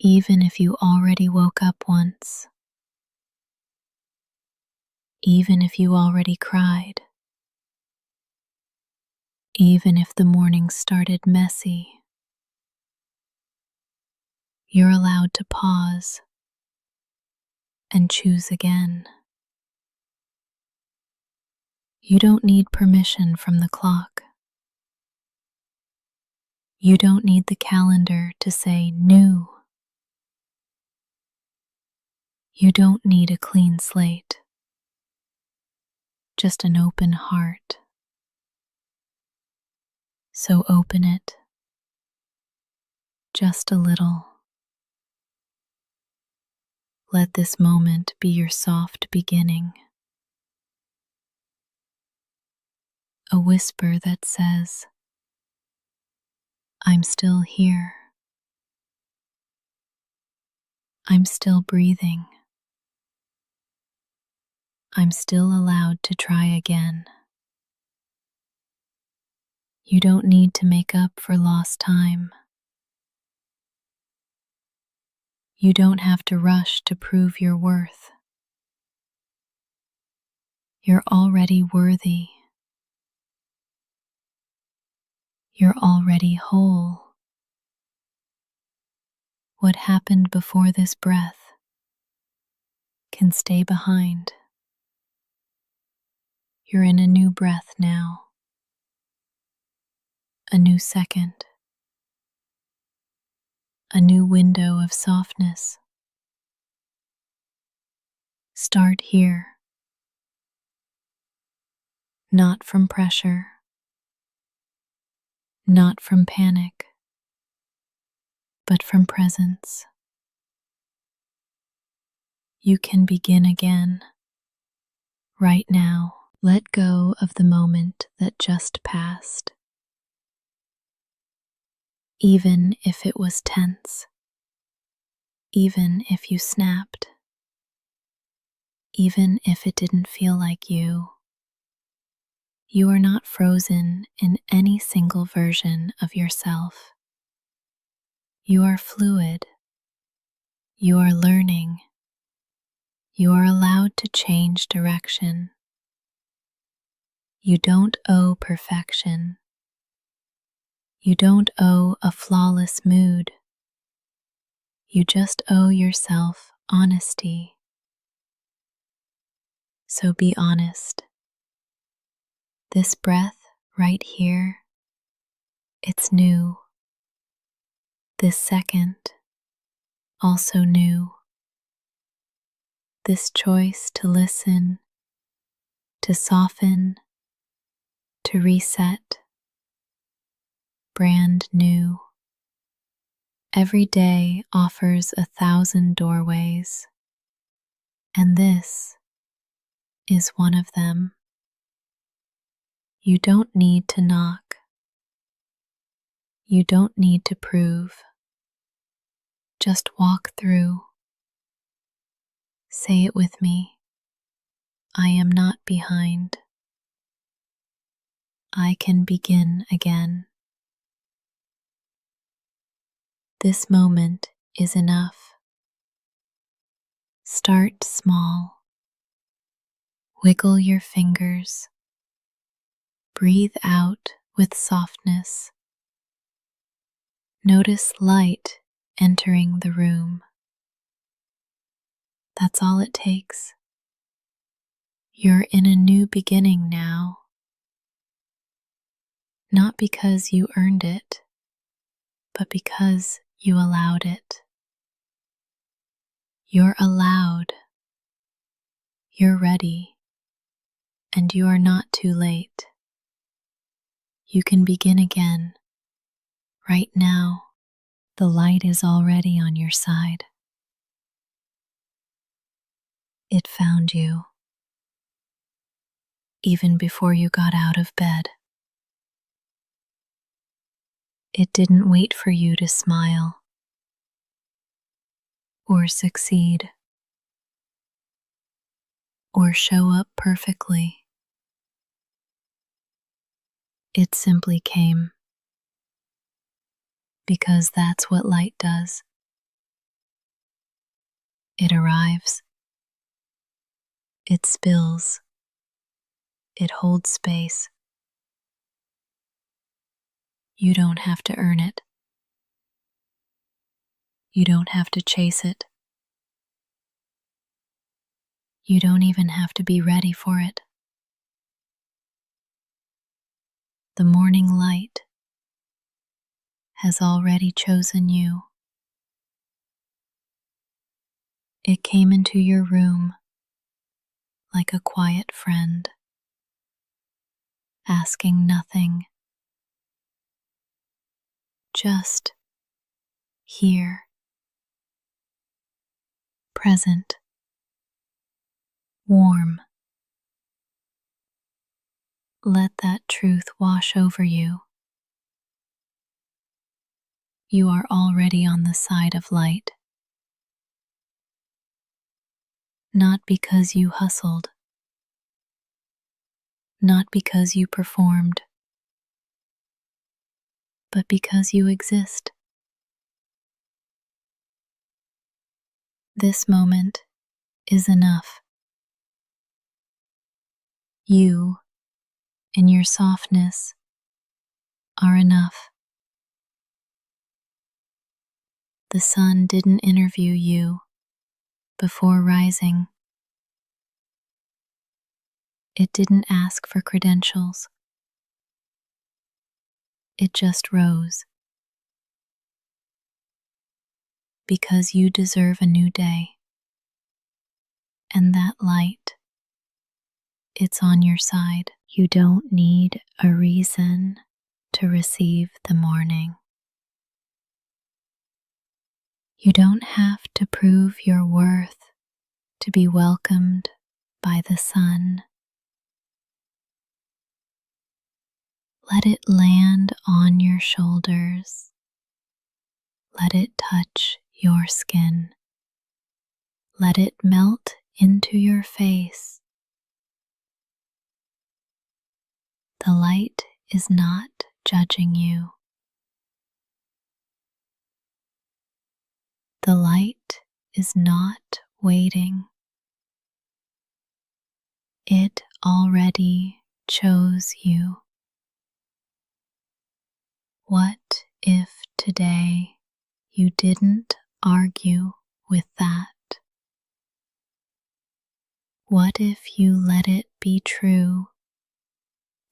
Even if you already woke up once, even if you already cried, even if the morning started messy, you're allowed to pause and choose again. You don't need permission from the clock. You don't need the calendar to say new. You don't need a clean slate, just an open heart. So open it just a little. Let this moment be your soft beginning. A whisper that says, I'm still here. I'm still breathing. I'm still allowed to try again. You don't need to make up for lost time. You don't have to rush to prove your worth. You're already worthy. You're already whole. What happened before this breath can stay behind. You're in a new breath now. A new second. A new window of softness. Start here. Not from pressure. Not from panic. But from presence. You can begin again. Right now, let go of the moment that just passed. Even if it was tense. Even if you snapped. Even if it didn't feel like you. You are not frozen in any single version of yourself. You are fluid. You are learning. You are allowed to change direction. You don't owe perfection. You don't owe a flawless mood. You just owe yourself honesty. So be honest. This breath right here, it's new. This second, also new. This choice to listen, to soften, to reset, brand new. Every day offers 1,000 doorways, and this is one of them. You don't need to knock. You don't need to prove. Just walk through. Say it with me. I am not behind. I can begin again. This moment is enough. Start small. Wiggle your fingers. Breathe out with softness. Notice light entering the room. That's all it takes. You're in a new beginning now. Not because you earned it, but because you allowed it. You're allowed. You're ready. And you are not too late. You can begin again. Right now, the light is already on your side. It found you, even before you got out of bed. It didn't wait for you to smile or succeed or show up perfectly. It simply came because that's what light does. It arrives, it spills, it holds space. You don't have to earn it. You don't have to chase it. You don't even have to be ready for it. The morning light has already chosen you. It came into your room like a quiet friend, asking nothing, just here, present, warm. Let that truth wash over you. You are already on the side of light, not because you hustled, not because you performed, but because you exist. This moment is enough. You and your softness are enough. The sun didn't interview you before rising. It didn't ask for credentials. It just rose. Because you deserve a new day. And that light, it's on your side. You don't need a reason to receive the morning. You don't have to prove your worth to be welcomed by the sun. Let it land on your shoulders. Let it touch your skin. Let it melt into your face. The light is not judging you. The light is not waiting. It already chose you. What if today you didn't argue with that? What if you let it be true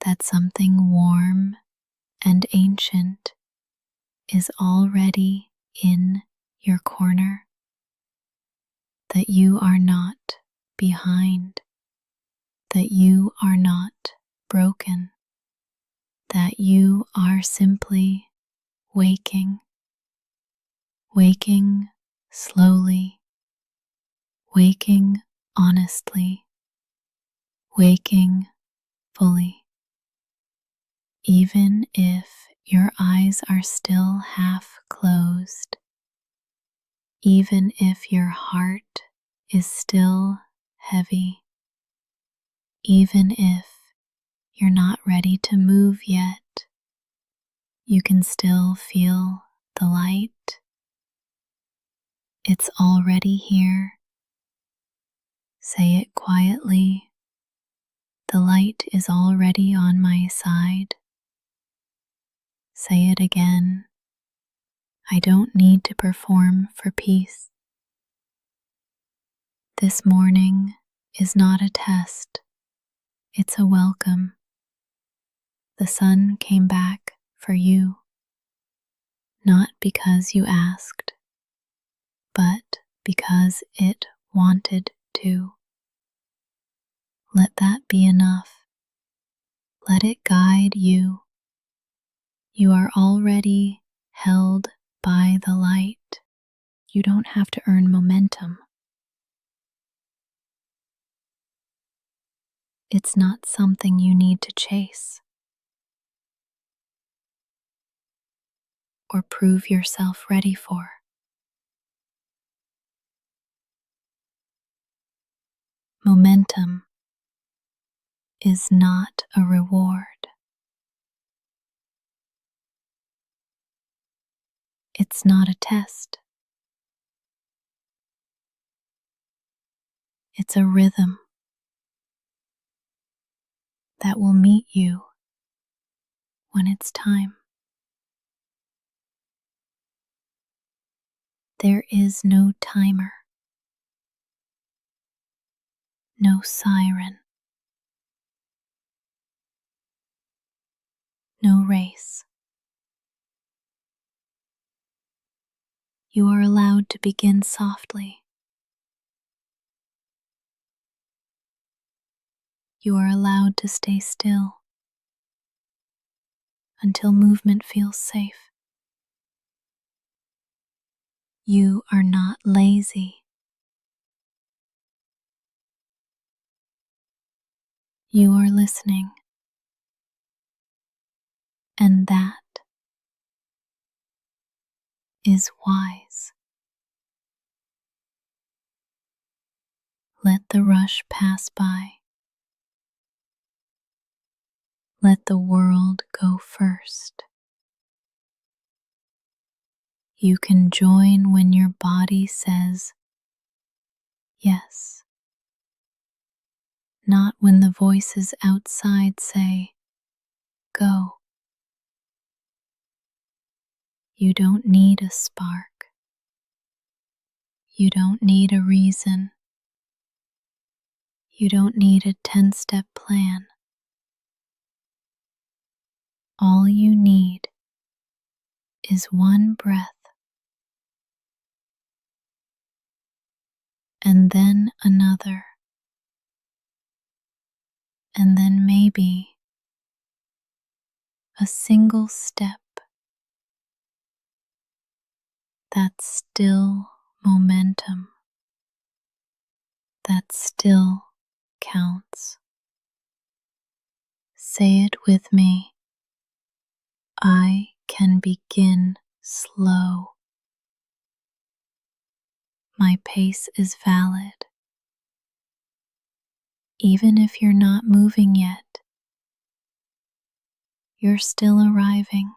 that something warm and ancient is already in your corner? That you are not behind, that you are not broken, that you are simply waking, waking slowly, waking honestly, waking fully. Even if your eyes are still half closed, even if your heart is still heavy, even if you're not ready to move yet, you can still feel the light. It's already here. Say it quietly. The light is already on my side. Say it again. I don't need to perform for peace. This morning is not a test. It's a welcome. The sun came back for you, not because you asked, but because it wanted to. Let that be enough. Let it guide you. You are already held by the light. You don't have to earn momentum. It's not something you need to chase or prove yourself ready for. Momentum is not a reward. It's not a test. It's a rhythm that will meet you when it's time. There is no timer, no siren, no race. You are allowed to begin softly. You are allowed to stay still until movement feels safe. You are not lazy. You are listening, and that is wise. Let the rush pass by. Let the world go first. You can join when your body says yes, not when the voices outside say go. You don't need a spark. You don't need a reason. You don't need a 10-step plan. All you need is one breath, and then another, and then maybe a single step. That's still momentum. That still counts. Say it with me. I can begin slow. My pace is valid. Even if you're not moving yet, you're still arriving.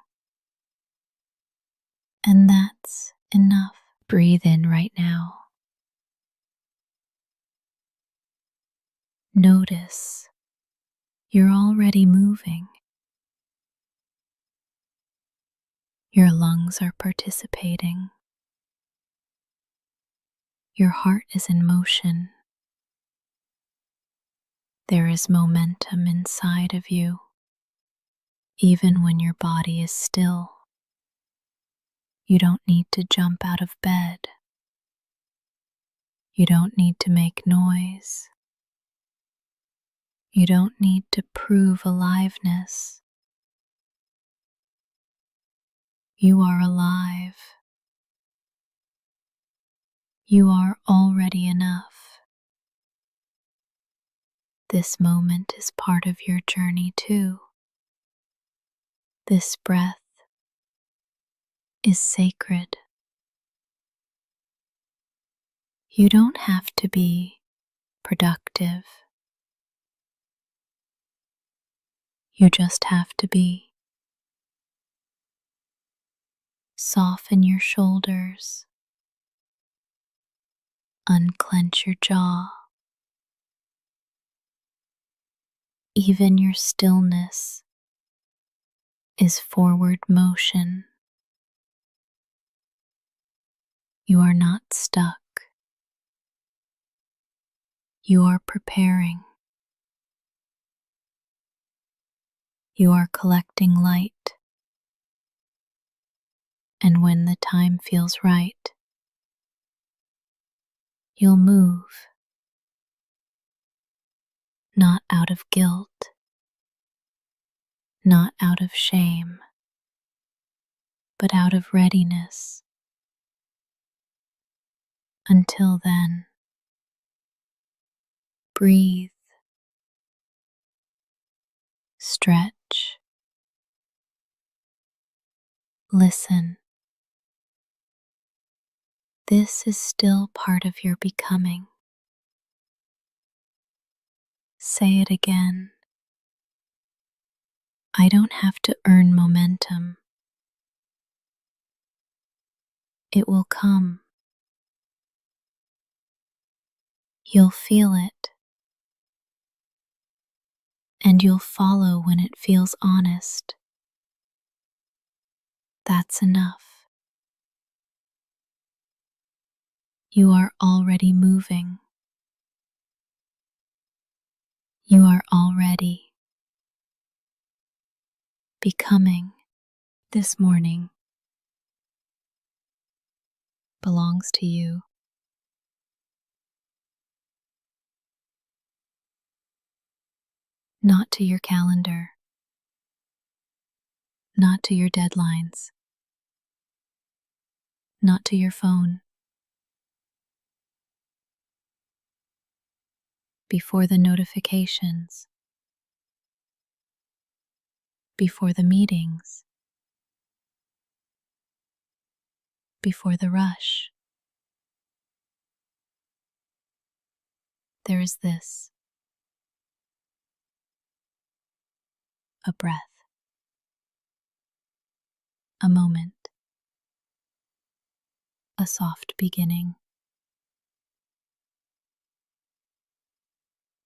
And that's enough. Breathe in right now. Notice you're already moving. Your lungs are participating. Your heart is in motion. There is momentum inside of you, even when your body is still. You don't need to jump out of bed. You don't need to make noise. You don't need to prove aliveness. You are alive. You are already enough. This moment is part of your journey too. This breath is sacred. You don't have to be productive. You just have to be. Soften your shoulders. Unclench your jaw. Even your stillness is forward motion. You are not stuck. You are preparing. You are collecting light. And when the time feels right, you'll move. Not out of guilt, not out of shame, but out of readiness. Until then, breathe, stretch, listen. This is still part of your becoming. Say it again. I don't have to earn momentum. It will come. You'll feel it, and you'll follow when it feels honest. That's enough. You are already moving. You are already becoming. This morning belongs to you. Not to your calendar, not to your deadlines, not to your phone. Before the notifications, before the meetings, before the rush, there is this: a breath, a moment, a soft beginning.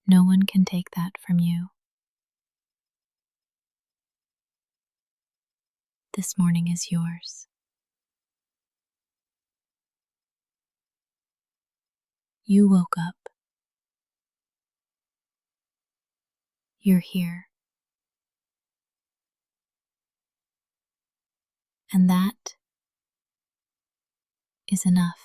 No one can take that from you. This morning is yours. You woke up. You're here. And that is enough.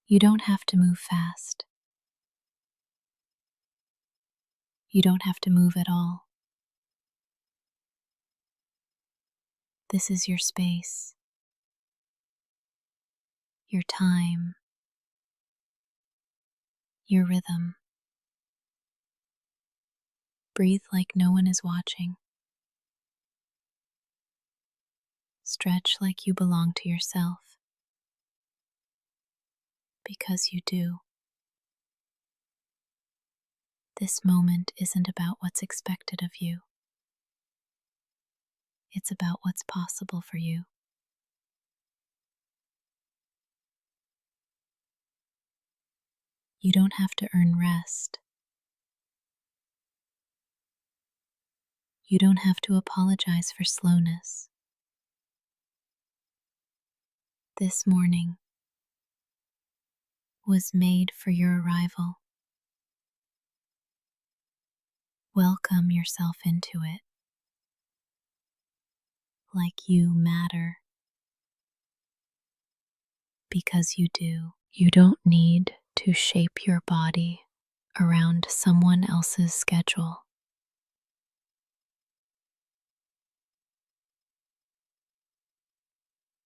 You don't have to move fast. You don't have to move at all. This is your space, your time, your rhythm. Breathe like no one is watching. Stretch like you belong to yourself, because you do. This moment isn't about what's expected of you. It's about what's possible for you. You don't have to earn rest. You don't have to apologize for slowness. This morning was made for your arrival. Welcome yourself into it, like you matter, because you do. You don't need to shape your body around someone else's schedule.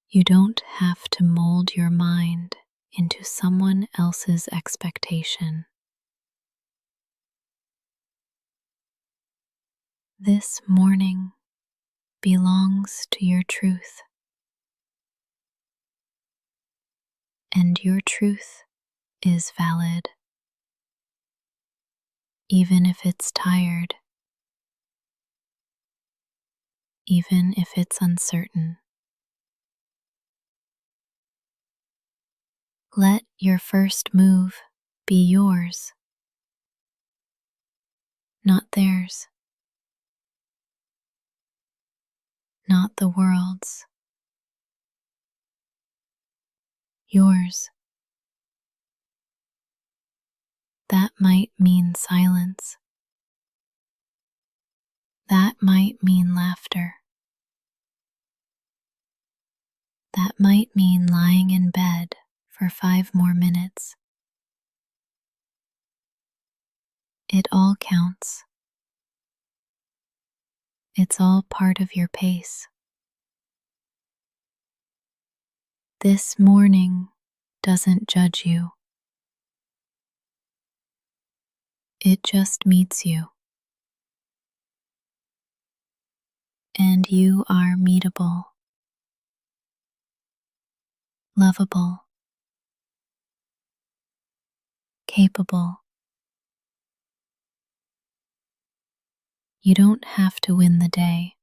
You don't have to mold your mind into someone else's expectation. This morning belongs to your truth, and your truth is valid, even if it's tired, even if it's uncertain. Let your first move be yours, not theirs, not the world's. Yours. That might mean silence. That might mean laughter. That might mean lying in bed for 5 more minutes. It all counts. It's all part of your pace. This morning doesn't judge you. It just meets you. And you are meetable, lovable, capable. You don't have to win the day.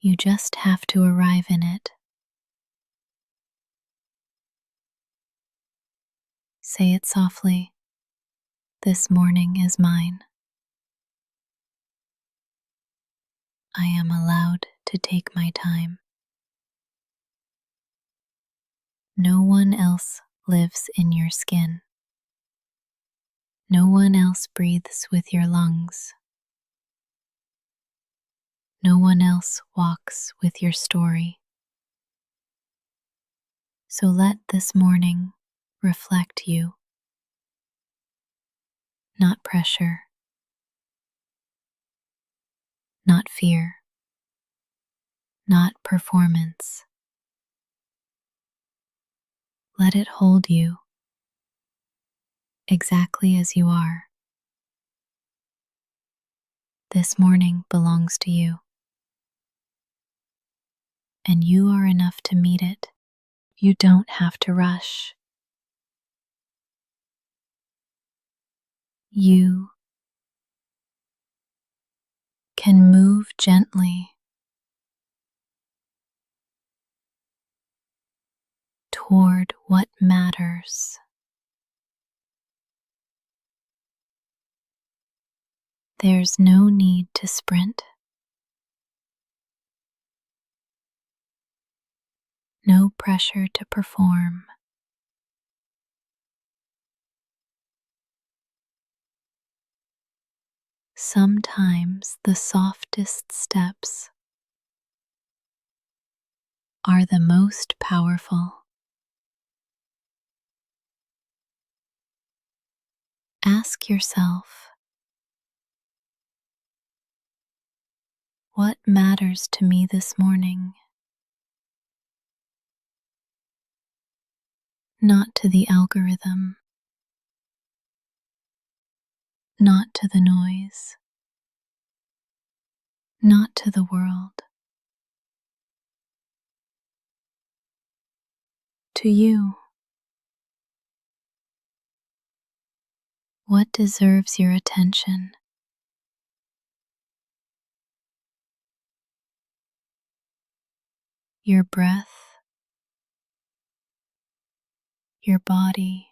You just have to arrive in it. Say it softly. This morning is mine. I am allowed to take my time. No one else lives in your skin. No one else breathes with your lungs. No one else walks with your story. So let this morning reflect you, not pressure, not fear, not performance. Let it hold you exactly as you are. This morning belongs to you, and you are enough to meet it. You don't have to rush. You can move gently toward what matters. There's no need to sprint, no pressure to perform. Sometimes the softest steps are the most powerful. Ask yourself, what matters to me this morning? Not to the algorithm, not to the noise, not to the world. To you, what deserves your attention? Your breath, your body,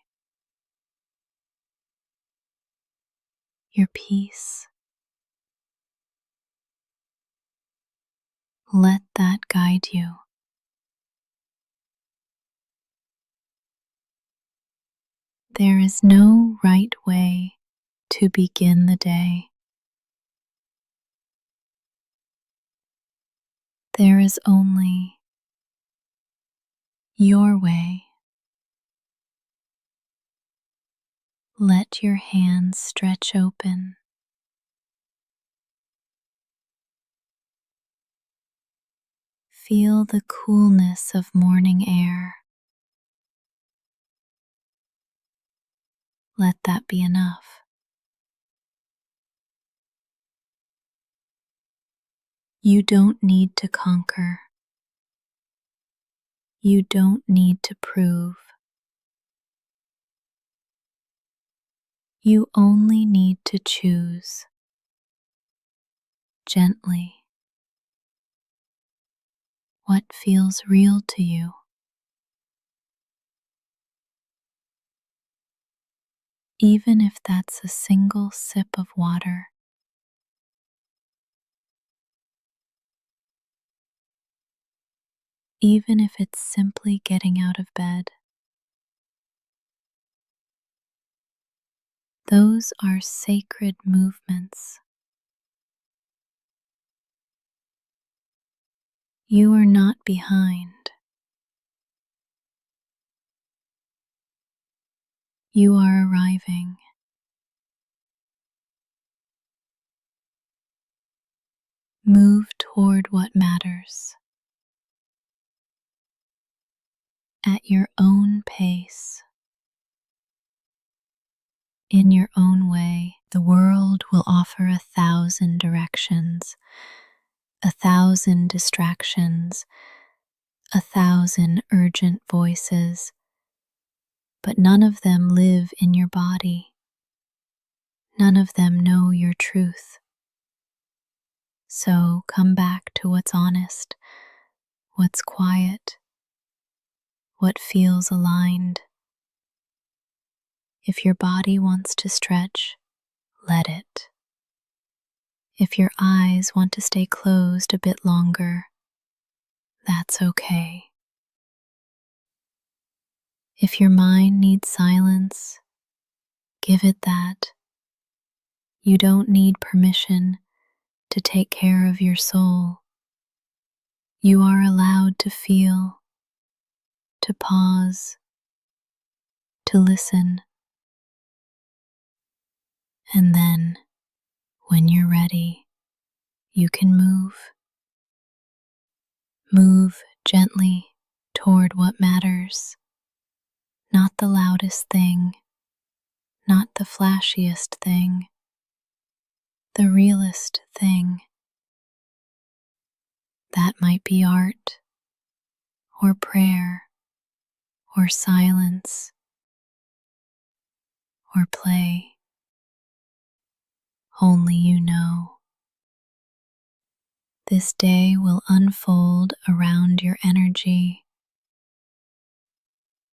your peace. Let that guide you. There is no right way to begin the day. There is only your way. Let your hands stretch open. Feel the coolness of morning air. Let that be enough. You don't need to conquer. You don't need to prove. You only need to choose gently what feels real to you. Even if that's a single sip of water, even if it's simply getting out of bed. Those are sacred movements. You are not behind. You are arriving. Move toward what matters at your own pace. In your own way. The world will offer 1,000 directions, 1,000 distractions, 1,000 urgent voices, but none of them live in your body. None of them know your truth. So come back to what's honest, what's quiet, what feels aligned. If your body wants to stretch, let it. If your eyes want to stay closed a bit longer, that's okay. If your mind needs silence, give it that. You don't need permission to take care of your soul. You are allowed to feel, to pause, to listen. And then, when you're ready, you can move. Move gently toward what matters. Not the loudest thing, not the flashiest thing, the realest thing. That might be art, or prayer, or silence, or play. Only you know. This day will unfold around your energy.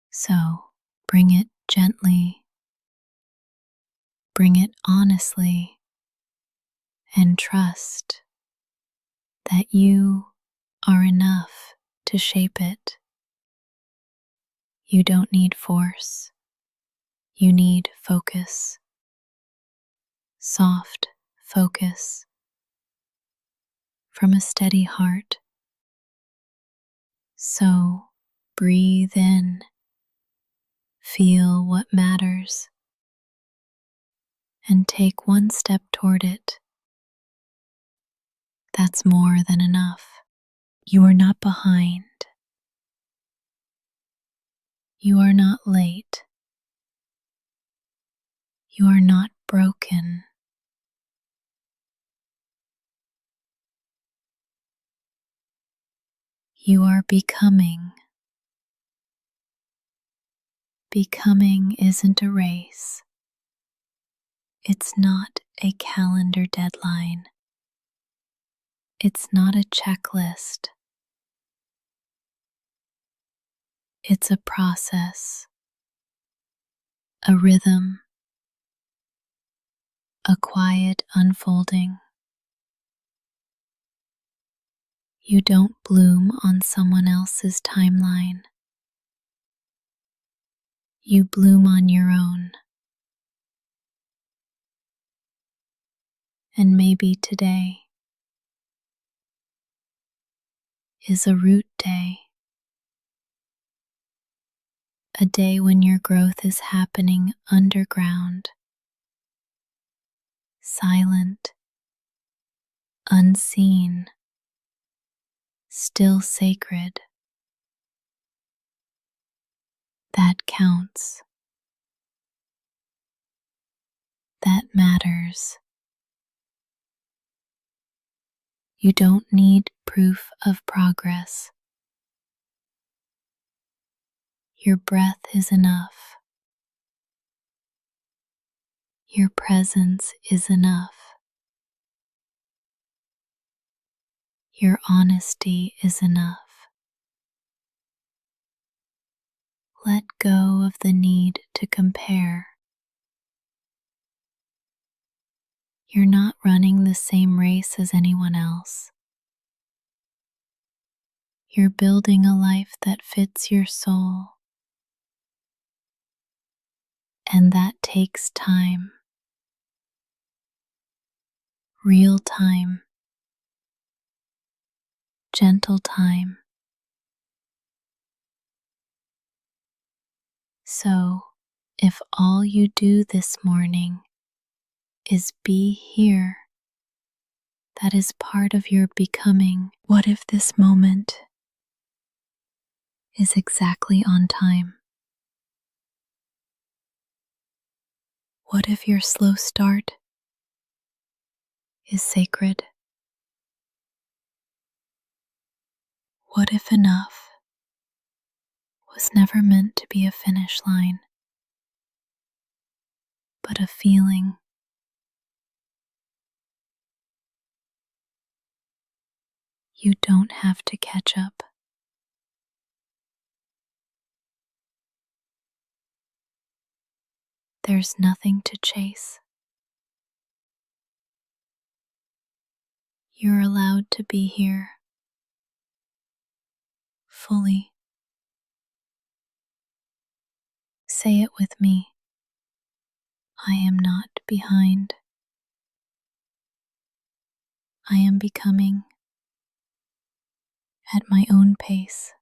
So bring it gently, bring it honestly, and trust that you are enough to shape it. You don't need force. You need focus. Soft focus from a steady heart. So breathe in. Feel what matters. And take one step toward it. That's more than enough. You are not behind. You are not late. You are not broken. You are becoming. Becoming isn't a race. It's not a calendar deadline. It's not a checklist. It's a process, a rhythm, a quiet unfolding. You don't bloom on someone else's timeline. You bloom on your own. And maybe today is a root day. A day when your growth is happening underground, silent, unseen, still sacred. That counts. That matters. You don't need proof of progress. Your breath is enough. Your presence is enough. Your honesty is enough. Let go of the need to compare. You're not running the same race as anyone else. You're building a life that fits your soul. And that takes time. Real time. Gentle time. So, if all you do this morning is be here, that is part of your becoming. What if this moment is exactly on time? What if your slow start is sacred? What if enough was never meant to be a finish line, but a feeling? You don't have to catch up. There's nothing to chase. You're allowed to be here fully. Say it with me. I am not behind. I am becoming at my own pace.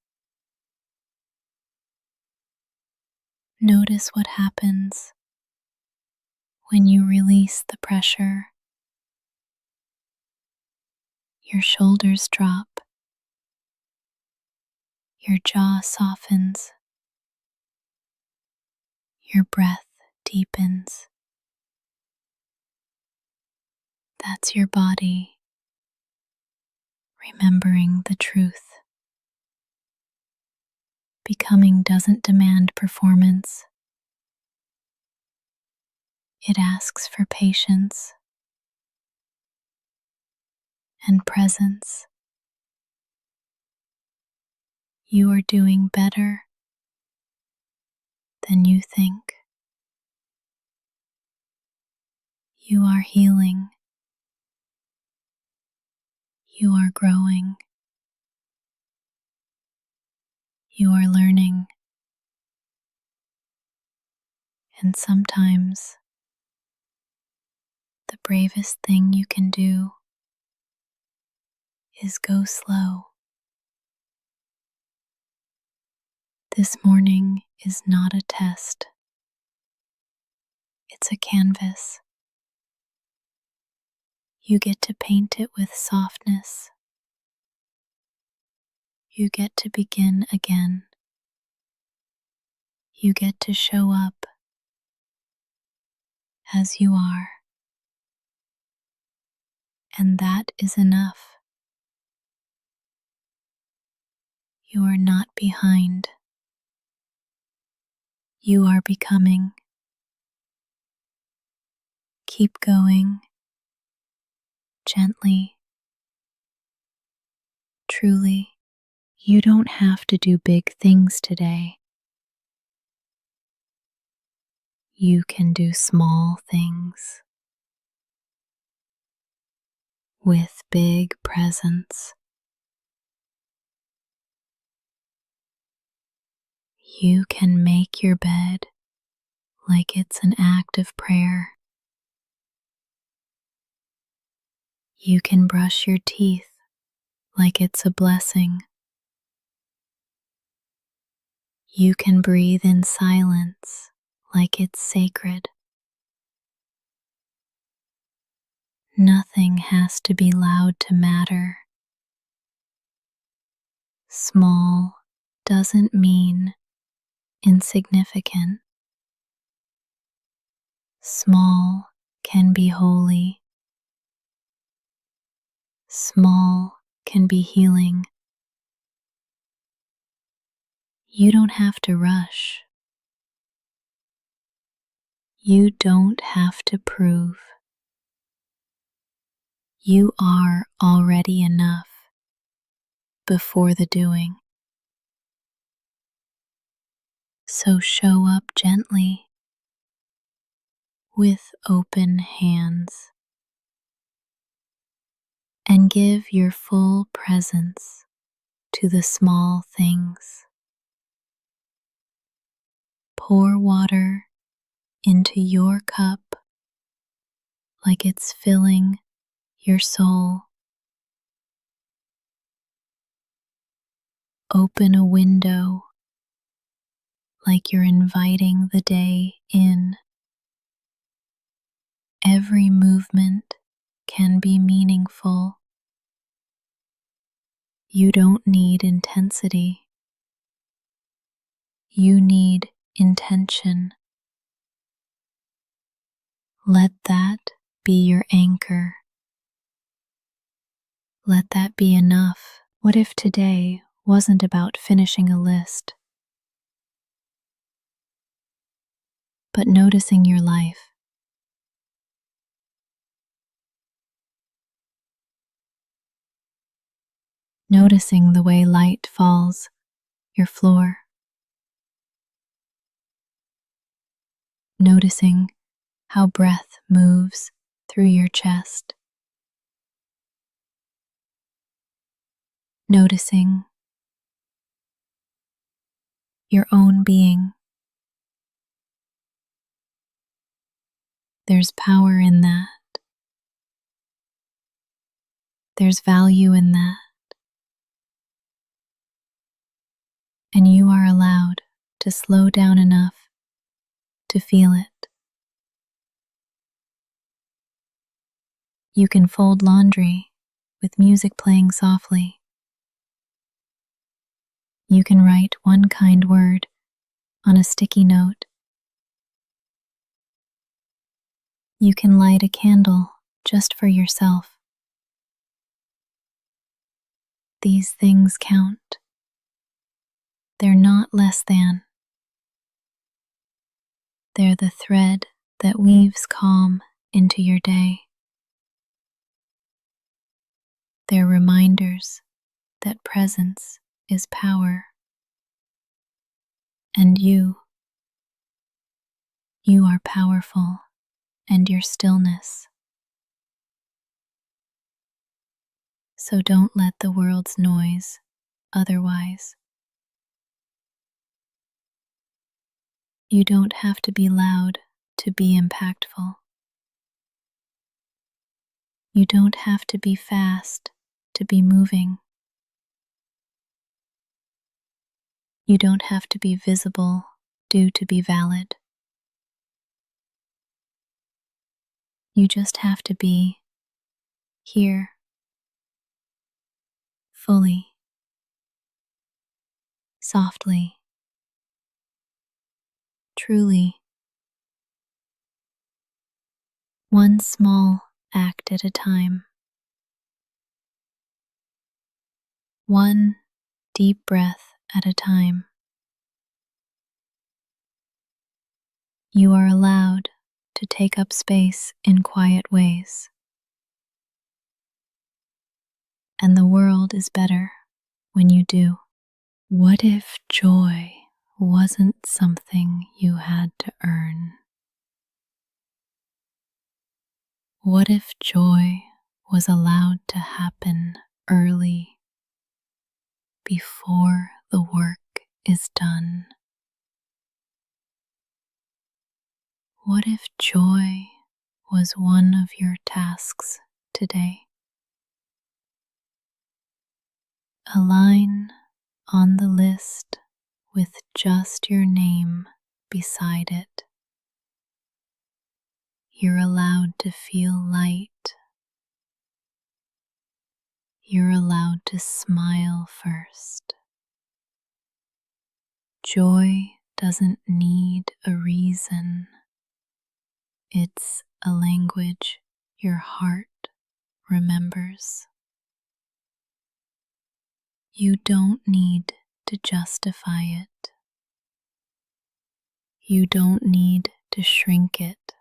Notice what happens when you release the pressure. Your shoulders drop. Your jaw softens. Your breath deepens. That's your body remembering the truth. Becoming doesn't demand performance. It asks for patience and presence. You are doing better than you think. You are healing. You are growing. You are learning. And sometimes the bravest thing you can do is go slow. This morning is not a test. It's a canvas. You get to paint it with softness. You get to begin again. You get to show up as you are. And that is enough. You are not behind. You are becoming. Keep going, gently, truly. You don't have to do big things today. You can do small things with big presence. You can make your bed like it's an act of prayer. You can brush your teeth like it's a blessing. You can breathe in silence like it's sacred. Nothing has to be loud to matter. Small doesn't mean insignificant. Small can be holy. Small can be healing. You don't have to rush. You don't have to prove. You are already enough before the doing. So show up gently with open hands and give your full presence to the small things. Pour water into your cup like it's filling your soul. Open a window like you're inviting the day in. Every movement can be meaningful. You don't need intensity. You need intention. Let that be your anchor. Let that be enough. What if today wasn't about finishing a list, but noticing your life? noticing the way light falls your floor, noticing how breath moves through your chest, noticing your own being. There's power in that. There's value in that. And you are allowed to slow down enough to feel it. You can fold laundry with music playing softly. You can write one kind word on a sticky note. You can light a candle just for yourself. These things count. They're not less than. They're the thread that weaves calm into your day. They're reminders that presence is power. And you are powerful, and your stillness. So don't let the world's noise otherwise. You don't have to be loud to be impactful. You don't have to be fast to be moving. You don't have to be visible due to be valid. You just have to be here, fully, softly, truly. One small act at a time. One deep breath at a time. You are allowed to take up space in quiet ways. And the world is better when you do. What if joy wasn't something you had to earn? What if joy was allowed to happen early, before the work is done? What if joy was one of your tasks today? A line on the list with just your name beside it. You're allowed to feel light. You're allowed to smile first. Joy doesn't need a reason. It's a language your heart remembers. You don't need to justify it. You don't need to shrink it.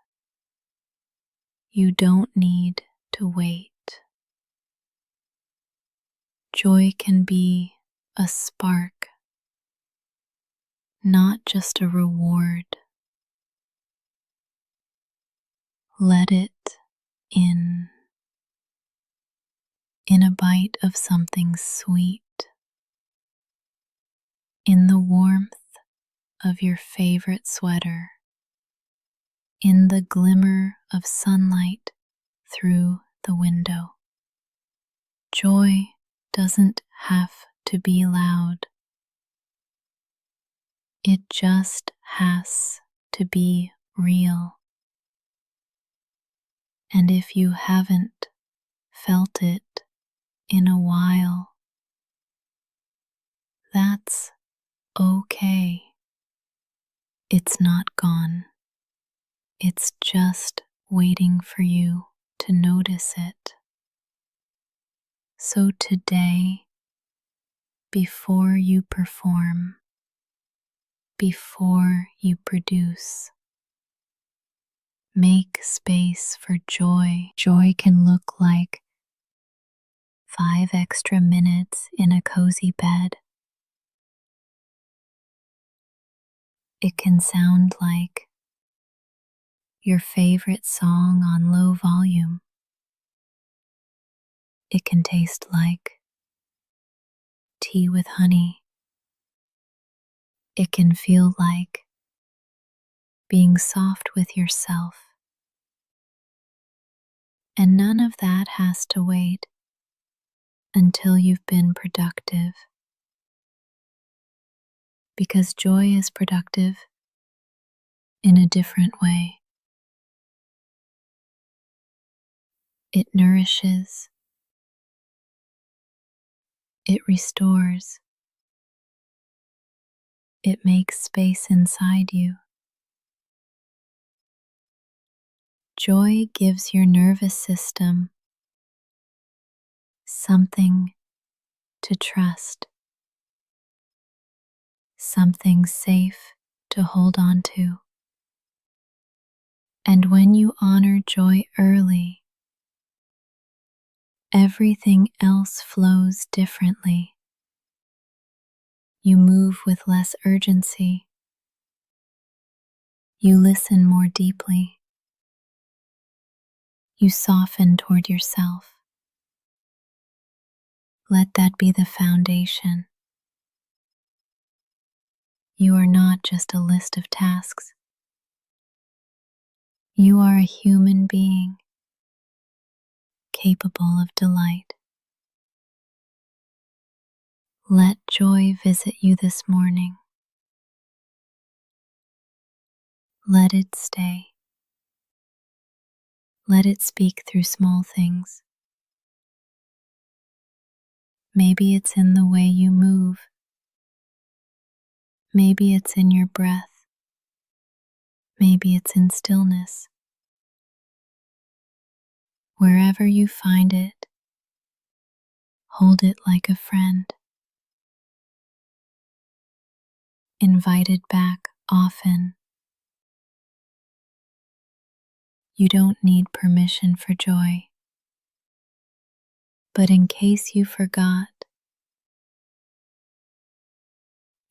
You don't need to wait. Joy can be a spark, not just a reward. Let it in a bite of something sweet, in the warmth of your favorite sweater, in the glimmer of sunlight through the window. Joy doesn't have to be loud. It just has to be real. And if you haven't felt it in a while, that's okay. It's not gone. It's just waiting for you to notice it. So today, before you perform, before you produce, make space for joy. Joy can look like 5 extra minutes in a cozy bed. It can sound like your favorite song on low volume. It can taste like tea with honey. It can feel like being soft with yourself. And none of that has to wait until you've been productive. Because joy is productive in a different way. It nourishes, it restores, it makes space inside you. Joy gives your nervous system something to trust, something safe to hold on to. And when you honor joy early, everything else flows differently. You move with less urgency. You listen more deeply. You soften toward yourself. Let that be the foundation. You are not just a list of tasks. You are a human being capable of delight. Let joy visit you this morning. Let it stay. Let it speak through small things. Maybe it's in the way you move. Maybe it's in your breath. Maybe it's in stillness. Wherever you find it, hold it like a friend. Invite it back often. You don't need permission for joy. But in case you forgot,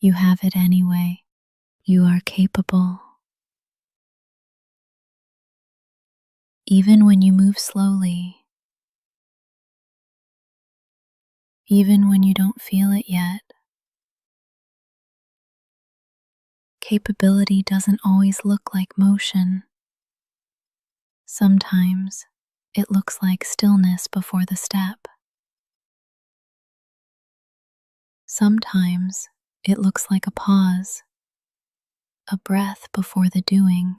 you have it anyway. You are capable. Even when you move slowly, even when you don't feel it yet, capability doesn't always look like motion. Sometimes it looks like stillness before the step. Sometimes it looks like a pause, a breath before the doing.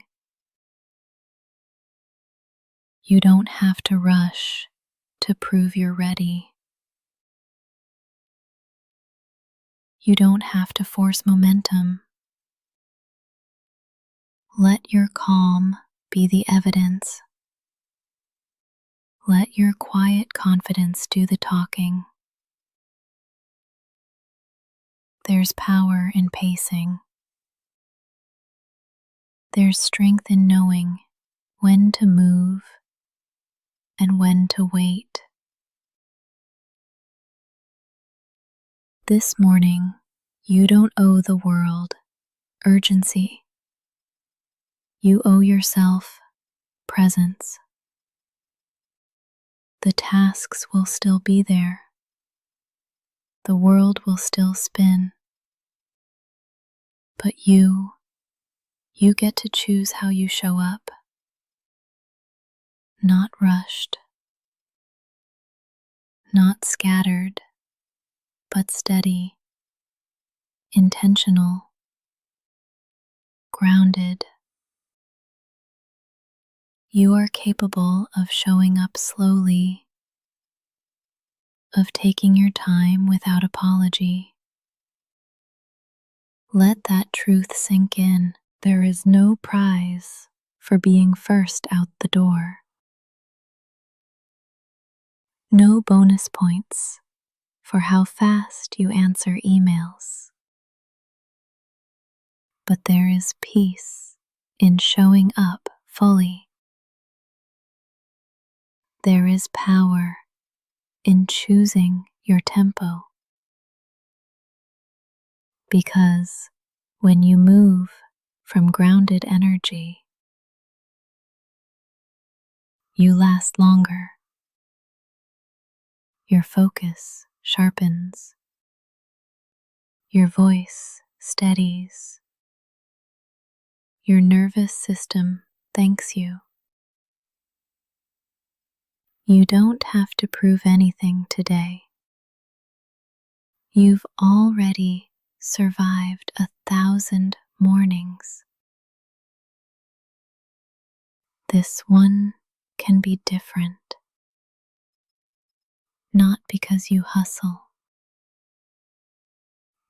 You don't have to rush to prove you're ready. You don't have to force momentum. Let your calm be the evidence. Let your quiet confidence do the talking. There's power in pacing. There's strength in knowing when to move and when to wait. This morning, you don't owe the world urgency. You owe yourself presence. The tasks will still be there. The world will still spin. But you get to choose how you show up. Not rushed, not scattered, but steady, intentional, grounded. You are capable of showing up slowly, of taking your time without apology. Let that truth sink in. There is no prize for being first out the door. No bonus points for how fast you answer emails. But there is peace in showing up fully. There is power in choosing your tempo, because when you move from grounded energy, you last longer. Your focus sharpens, your voice steadies, your nervous system thanks you. You don't have to prove anything today. You've already survived 1,000 mornings. This one can be different, not because you hustle,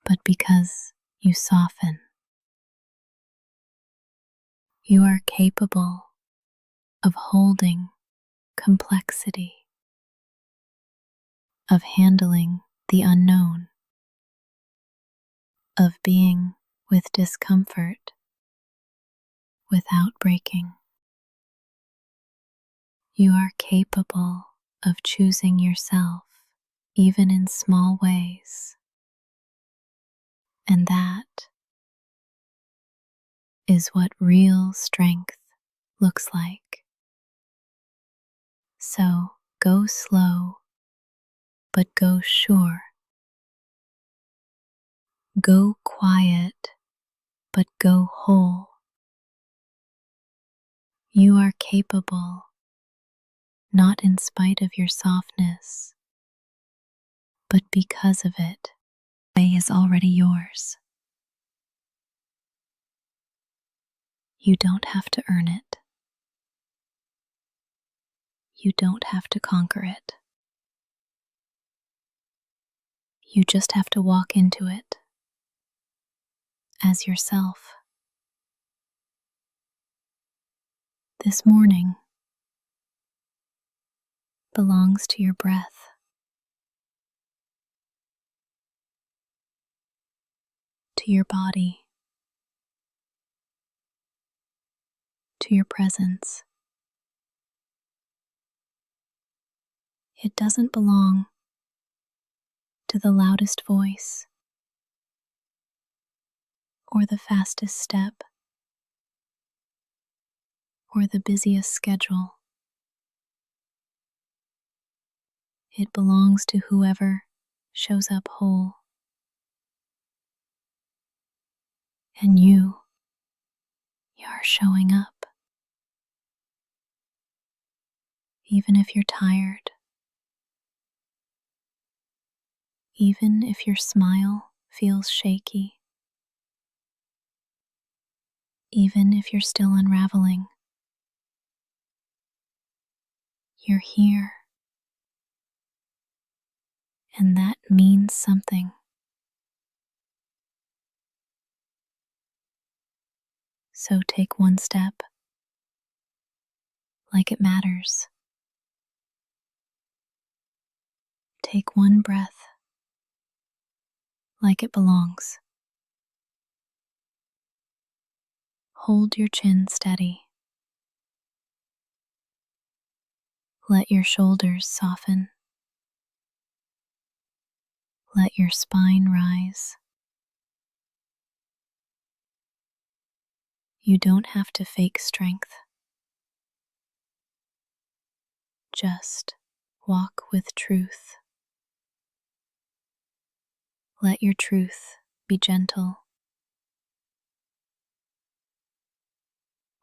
but because you soften. You are capable of holding complexity, of handling the unknown, of being with discomfort without breaking. You are capable of choosing yourself, even in small ways. And that is what real strength looks like. So go slow, but go sure. Go quiet, but go whole. You are capable, not in spite of your softness, but because of it. The way is already yours. You don't have to earn it. You don't have to conquer it. You just have to walk into it as yourself. This morning belongs to your breath, to your body, to your presence. It doesn't belong to the loudest voice or the fastest step or the busiest schedule. It belongs to whoever shows up whole. And you're showing up. Even if you're tired, even if your smile feels shaky, even if you're still unraveling, you're here. And that means something. So take one step like it matters. Take one breath like it belongs. Hold your chin steady. Let your shoulders soften. Let your spine rise. You don't have to fake strength. Just walk with truth. Let your truth be gentle.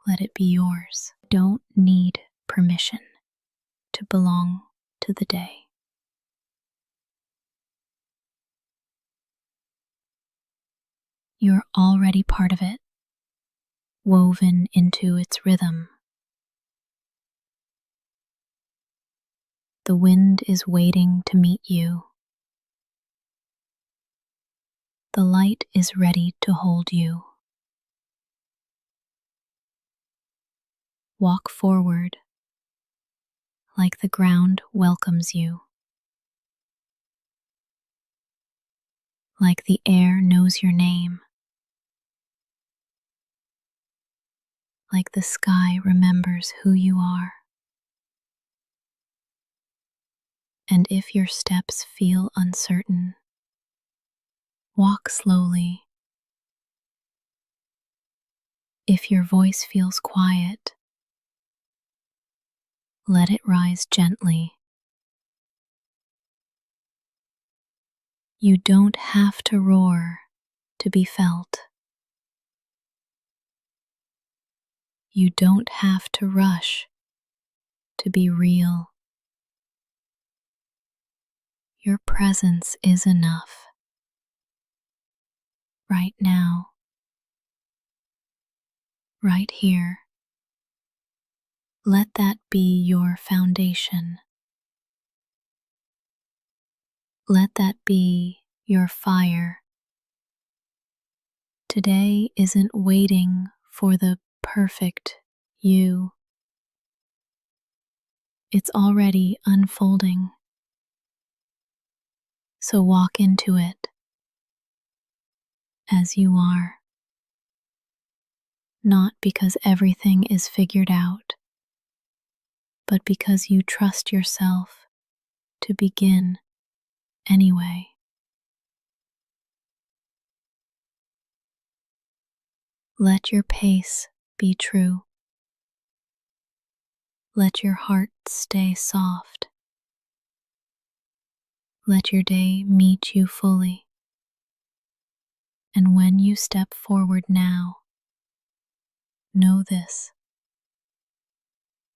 Let it be yours. Don't need permission to belong to the day. You're already part of it, woven into its rhythm. The wind is waiting to meet you. The light is ready to hold you. Walk forward like the ground welcomes you, like the air knows your name, like the sky remembers who you are. And if your steps feel uncertain, walk slowly. If your voice feels quiet, let it rise gently. You don't have to roar to be felt. You don't have to rush to be real. Your presence is enough. Right now, right here. Let that be your foundation. Let that be your fire. Today isn't waiting for the perfect you. It's already unfolding. So walk into it as you are. Not because everything is figured out, but because you trust yourself to begin anyway. Let your pace be true. Let your heart stay soft. Let your day meet you fully. And when you step forward now, know this: